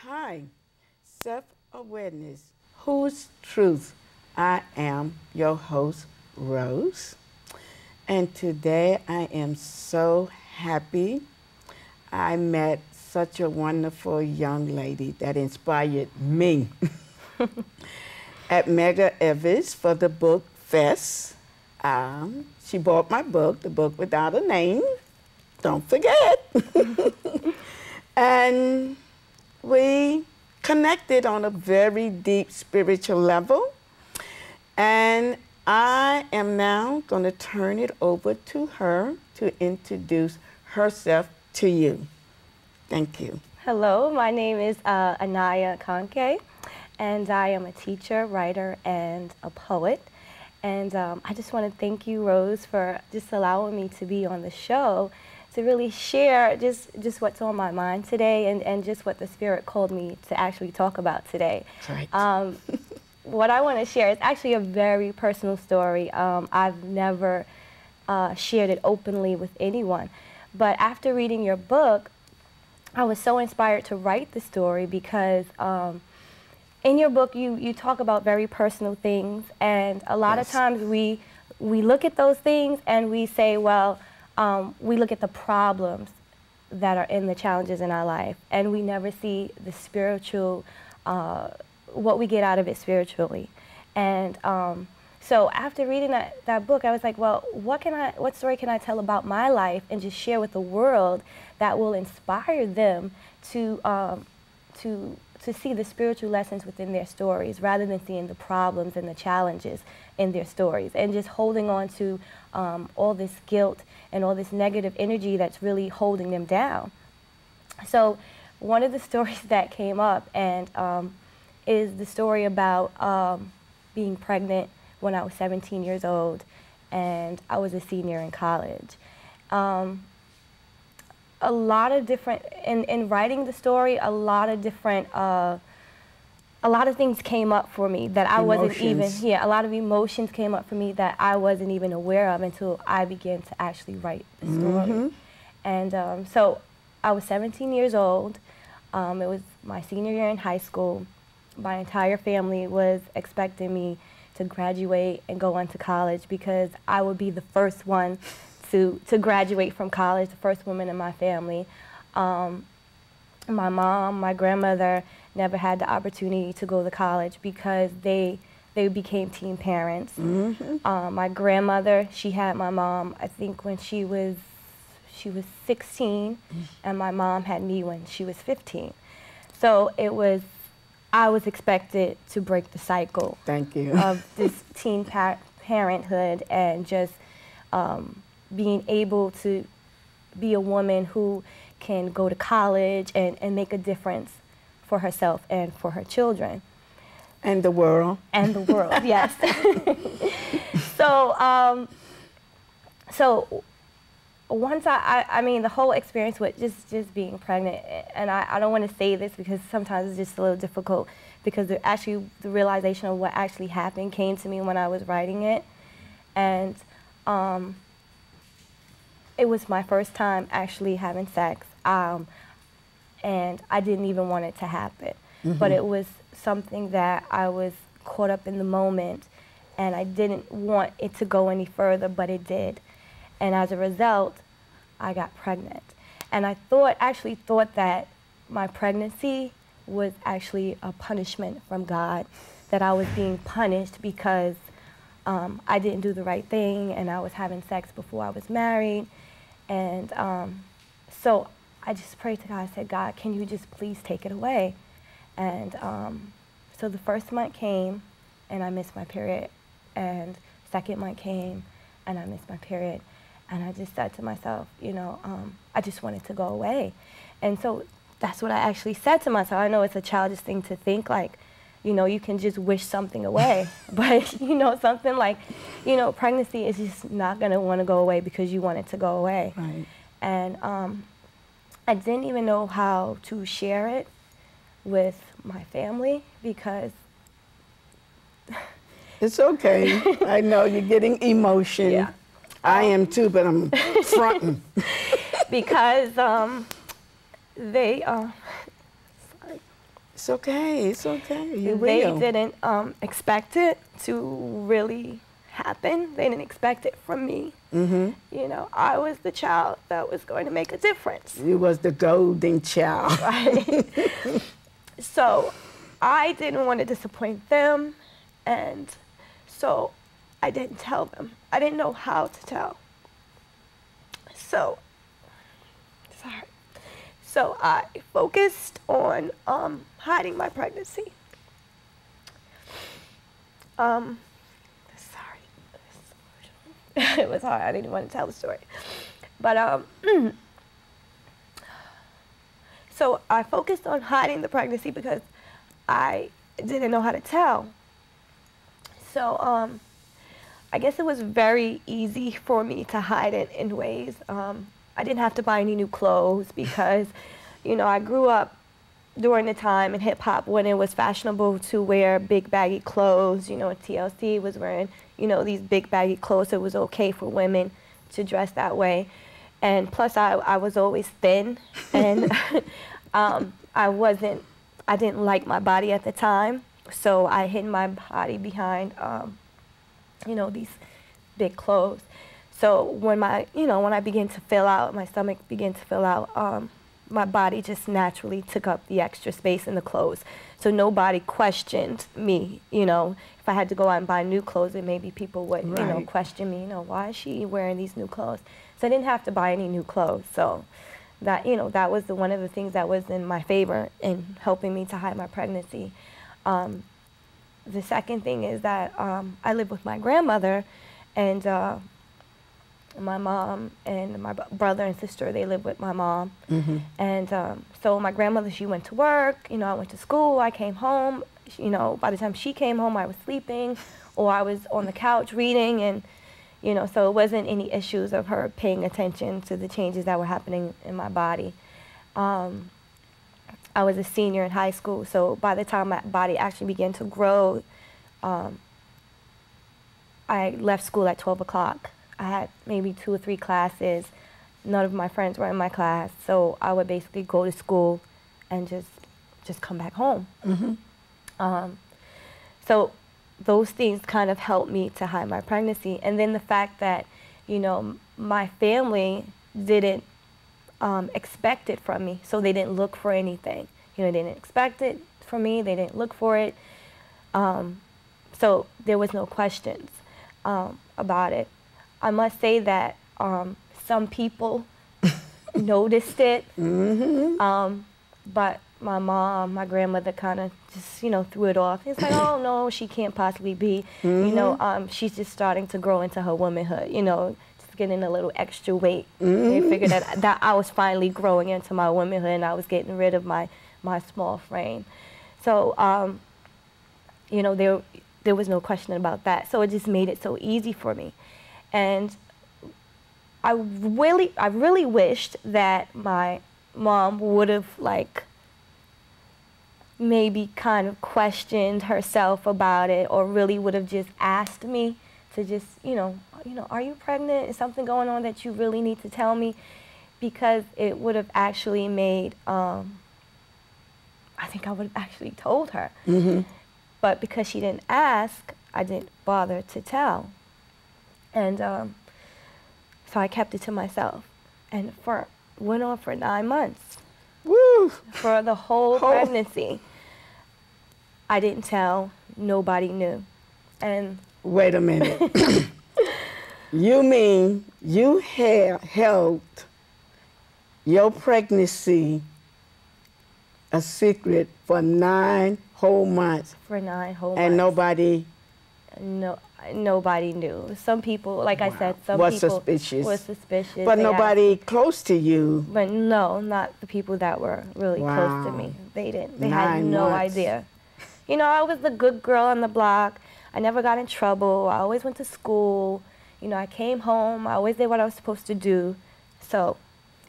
Hi, self-awareness, whose truth? I am your host, Rose, and today I am so happy. I met such a wonderful young lady that inspired me at Mega Evans for the book Fest. She bought my book, The Book Without a Name, don't forget. And we connected on a very deep spiritual level. And I am now going to turn it over to her to introduce herself to you. Thank you. Hello, my name is Anaya Akanke, and I am a teacher, writer, and a poet. And I just want to thank you, Rose, for just allowing me to be on the show to really share just what's on my mind today and just what the Spirit called me to actually talk about today. Right. What I want to share is actually a very personal story. I've never shared it openly with anyone. But after reading your book, I was so inspired to write the story because in your book you talk about very personal things, and a lot of times we look at those things and we say, well, we look at the problems that are in the challenges in our life, and we never see the spiritual, what we get out of it spiritually. And so after reading that book, I was like, well, what story can I tell about my life and just share with the world that will inspire them to see the spiritual lessons within their stories rather than seeing the problems and the challenges in their stories and just holding on to all this guilt and all this negative energy that's really holding them down. So one of the stories that came up and is the story about being pregnant when I was 17 years old and I was a senior in college. A lot of different, in writing the story, a lot of things came up for me that I wasn't even, a lot of emotions came up for me that I wasn't even aware of until I began to actually write the story. And so I was 17 years old. It was my senior year in high school. My entire family was expecting me to graduate and go on to college because I would be the first one to graduate from college, the first woman in my family. My mom, my grandmother never had the opportunity to go to college because they became teen parents. My grandmother, she had my mom, I think when she was 16, and my mom had me when she was 15. So I was expected to break the cycle of this teen parenthood and just being able to be a woman who can go to college and make a difference for herself and for her children. And the world. And the world, yes. So once I mean, the whole experience with just being pregnant, and I don't want to say this because sometimes it's just a little difficult because the realization of what actually happened came to me when I was writing it. And it was my first time actually having sex, and I didn't even want it to happen. But it was something that I was caught up in the moment, and I didn't want it to go any further, but it did. And as a result, I got pregnant. And I actually thought that my pregnancy was actually a punishment from God, that I was being punished because I didn't do the right thing and I was having sex before I was married. And so I just prayed to God. I said, God, can you just please take it away? And so the first month came and I missed my period. And second month came and I missed my period. And I just said to myself, you know, I just wanted to go away. And so that's what I actually said to myself. I know it's a childish thing to think, like, you know, you can just wish something away. But, you know, something like, you know, pregnancy is just not going to want to go away because you want it to go away. Right. And I didn't even know how to share it with my family because... It's okay. I know you're getting emotion. Yeah. I am too, but I'm fronting. Because they, sorry. It's okay. It's okay. You They will. didn't expect it to really happen. They didn't expect it from me. Mm-hmm. You know, I was the child that was going to make a difference. You was the golden child. Right. So I didn't want to disappoint them, and so I didn't tell them. I didn't know how to tell. So, sorry. So I focused on hiding my pregnancy. Sorry. It was hard. I didn't want to tell the story. But so I focused on hiding the pregnancy because I didn't know how to tell. So I guess it was very easy for me to hide it in ways. I didn't have to buy any new clothes because, you know, I grew up during the time in hip hop when it was fashionable to wear big baggy clothes. You know, TLC was wearing, you know, these big baggy clothes. So it was okay for women to dress that way. And plus I was always thin, and I didn't like my body at the time. So I hid my body behind, you know, these big clothes. So when when I began to fill out, my stomach began to fill out, my body just naturally took up the extra space in the clothes. So nobody questioned me, you know. If I had to go out and buy new clothes, then maybe people would, you know, question me, you know, why is she wearing these new clothes? So I didn't have to buy any new clothes. So that, you know, that was one of the things that was in my favor in helping me to hide my pregnancy. The second thing is that I live with my grandmother, and my mom and my brother and sister, they live with my mom. Mm-hmm. And so my grandmother, she went to work, you know, I went to school, I came home, you know, by the time she came home, I was sleeping, or I was on the couch reading, and, you know, so it wasn't any issues of her paying attention to the changes that were happening in my body. I was a senior in high school, so by the time my body actually began to grow, I left school at 12 o'clock. I had maybe 2 or 3 classes. None of my friends were in my class, so I would basically go to school and just come back home. Mm-hmm. So those things kind of helped me to hide my pregnancy. And then the fact that, you know, my family didn't expect it from me, so they didn't look for anything. You know, they didn't expect it from me, they didn't look for it. So there was no questions about it. I must say that some people noticed it, Mm-hmm. but my mom, my grandmother kind of just, you know, threw it off. It's like, oh, no, she can't possibly be. Mm-hmm. You know, she's just starting to grow into her womanhood, you know, just getting a little extra weight. Mm-hmm. They figured that I was finally growing into my womanhood, and I was getting rid of my small frame. So, you know, there was no question about that. So it just made it so easy for me. And I really wished that my mom would have, like, maybe kind of questioned herself about it, or really would have just asked me to just, you know, are you pregnant? Is something going on that you really need to tell me? Because it would have actually made, I think I would have actually told her. Mm-hmm. But because she didn't ask, I didn't bother to tell. And so I kept it to myself. And went on for 9 months. Woo! For the whole pregnancy. I didn't tell, nobody knew. And Wait a minute. You mean you held your pregnancy a secret for 9 whole months? for 9 whole months. And nobody knew. Some people, like I said, some was people suspicious. were suspicious. But They nobody close to you. But no, not the people that were really close to Wow. me. They didn't. They 9 had no months. idea. You know, I was the good girl on the block. I never got in trouble. I always went to school. You know, I came home. I always did what I was supposed to do. So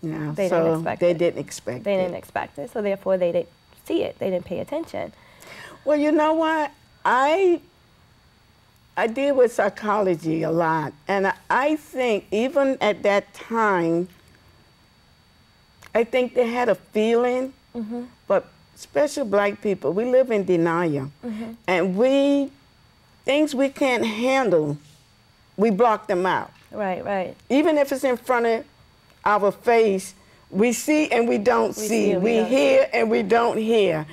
Yeah, they so didn't expect they it. didn't expect They it. didn't expect it. So therefore, they didn't see it. They didn't pay attention. Well, you know what? I deal with psychology a lot, and I think even at that time, I think they had a feeling, but especially black people, we live in denial. And things we can't handle, we block them out. Right, right. Even if it's in front of our face, we see and we don't see. We hear and we don't hear.